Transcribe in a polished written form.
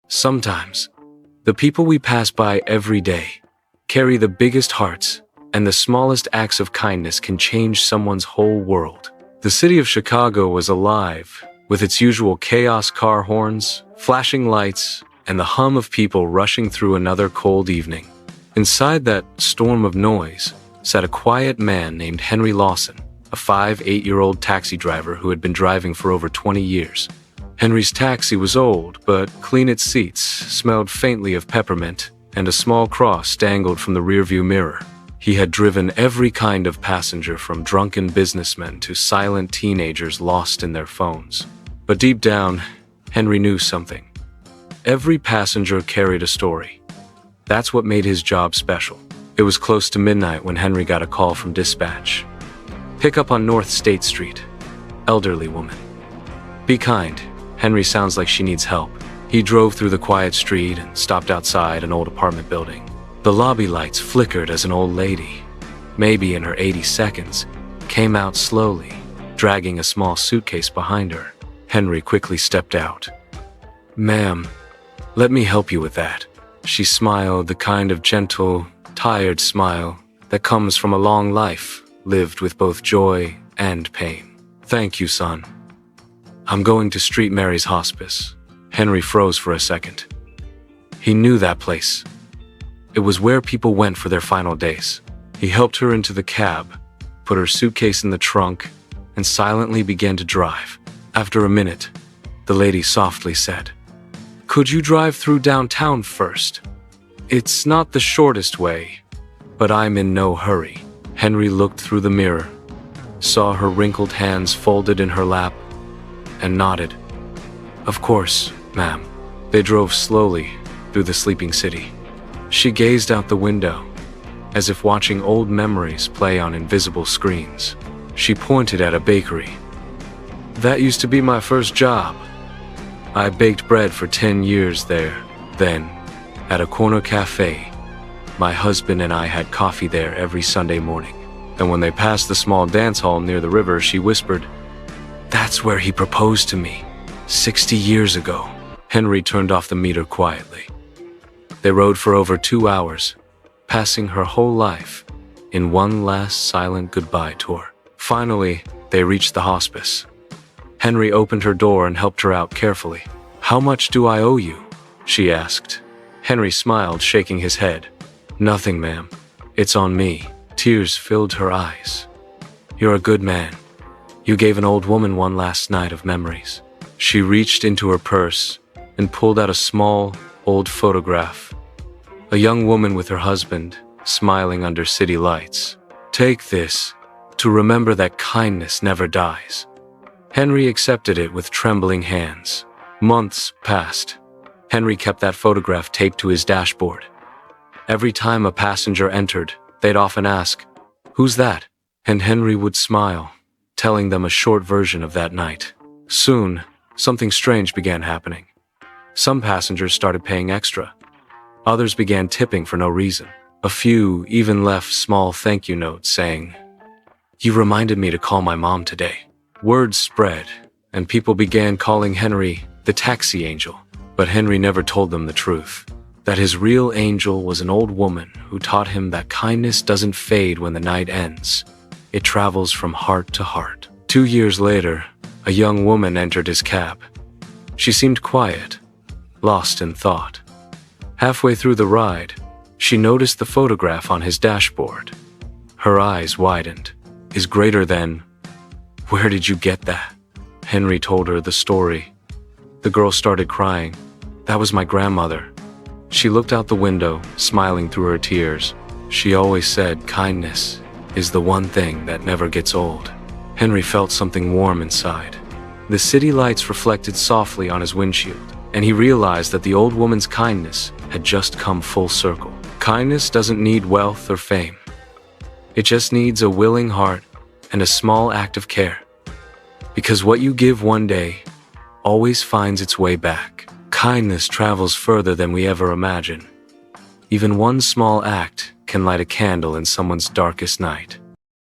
Sometimes, the people we pass by every day carry the biggest hearts, and the smallest acts of kindness can change someone's whole world. The city of Chicago was alive, with its usual chaos, car horns, flashing lights, and the hum of people rushing through another cold evening. Inside that storm of noise sat a quiet man named Henry Lawson, a 8-year-old taxi driver who had been driving for over 20 years. Henry's taxi was old, but clean. Its seats smelled faintly of peppermint, and a small cross dangled from the rearview mirror. He had driven every kind of passenger, from drunken businessmen to silent teenagers lost in their phones. But deep down, Henry knew something. Every passenger carried a story. That's what made his job special. It was close to midnight when Henry got a call from dispatch. "Pick up on North State Street. Elderly woman. Be kind. Henry sounds like she needs help." He drove through the quiet street and stopped outside an old apartment building. The lobby lights flickered as an old lady, maybe in her 82nd, came out slowly, dragging a small suitcase behind her. Henry quickly stepped out. "Ma'am, let me help you with that." She smiled, the kind of gentle, tired smile that comes from a long life lived with both joy and pain. "Thank you, son. I'm going to St. Mary's Hospice." Henry froze for a second. He knew that place. It was where people went for their final days. He helped her into the cab, put her suitcase in the trunk, and silently began to drive. After a minute, the lady softly said, "Could you drive through downtown first? It's not the shortest way, but I'm in no hurry." Henry looked through the mirror, saw her wrinkled hands folded in her lap, and nodded. "Of course, ma'am." They drove slowly through the sleeping city. She gazed out the window, as if watching old memories play on invisible screens. She pointed at a bakery. "That used to be my first job. I baked bread for 10 years there. Then, at a corner cafe, my husband and I had coffee there every Sunday morning. And when they passed the small dance hall near the river, she whispered, 'That's where he proposed to me, 60 years ago.'" Henry turned off the meter quietly. They rode for over 2 hours, passing her whole life in one last silent goodbye tour. Finally, they reached the hospice. Henry opened her door and helped her out carefully. "How much do I owe you?" she asked. Henry smiled, shaking his head. "Nothing, ma'am. It's on me." Tears filled her eyes. "You're a good man. You gave an old woman one last night of memories." She reached into her purse and pulled out a small, old photograph. A young woman with her husband, smiling under city lights. "Take this, to remember that kindness never dies." Henry accepted it with trembling hands. Months passed. Henry kept that photograph taped to his dashboard. Every time a passenger entered, they'd often ask, "Who's that?" And Henry would smile, telling them a short version of that night. Soon, something strange began happening. Some passengers started paying extra. Others began tipping for no reason. A few even left small thank you notes saying, "You reminded me to call my mom today." Word spread, and people began calling Henry the taxi angel. But Henry never told them the truth. That his real angel was an old woman who taught him that kindness doesn't fade when the night ends. It travels from heart to heart. 2 years later, a young woman entered his cab. She seemed quiet, lost in thought. Halfway through the ride, she noticed the photograph on his dashboard. Her eyes widened. "Is greater than... Where did you get that?" Henry told her the story. The girl started crying. "That was my grandmother." She looked out the window, smiling through her tears. She always said kindness is the one thing that never gets old. Henry felt something warm inside. The city lights reflected softly on his windshield, and he realized that the old woman's kindness had just come full circle. Kindness doesn't need wealth or fame. It just needs a willing heart and a small act of care. Because what you give one day always finds its way back. Kindness travels further than we ever imagine. Even one small act can light a candle in someone's darkest night.